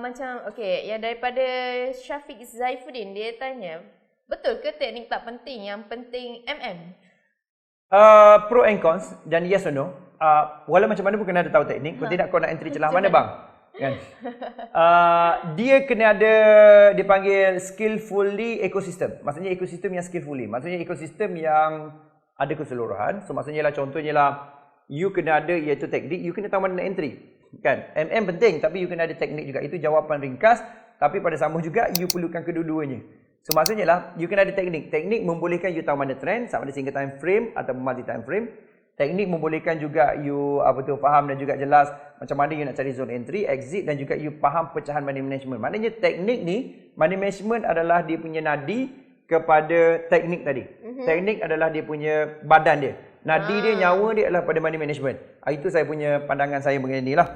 Macam, yang daripada Syafiq Zaifuddin, dia tanya, betul ke teknik tak penting, yang penting MM? Pro and cons dan yes or no. Walau macam mana pun kena ada tahu teknik. Kalau tidak kau nak entry celah mana bang? Kan? Dia kena ada, dipanggil skillfully ecosystem. Maksudnya ekosistem yang skillfully. Maksudnya ekosistem yang ada keseluruhan. So maksudnya lah, contohnya lah, you kena ada iaitu teknik, you kena tahu mana nak entry. Kan? MM penting tapi you kena ada teknik juga. Itu jawapan ringkas, tapi pada sama juga you perlukan kedua-duanya. So maksudnya lah, you kena ada teknik. Teknik membolehkan you tahu mana trend, sama ada single time frame atau multi time frame. Teknik membolehkan juga you faham dan juga jelas macam mana you nak cari zone entry, exit, dan juga you faham pecahan money management. Maknanya teknik ni, money management adalah dia punya nadi kepada teknik tadi. Teknik adalah dia punya badan dia. Nadi dia, nyawa dia adalah pada money management. Itu saya punya pandangan saya mengenai ni lah.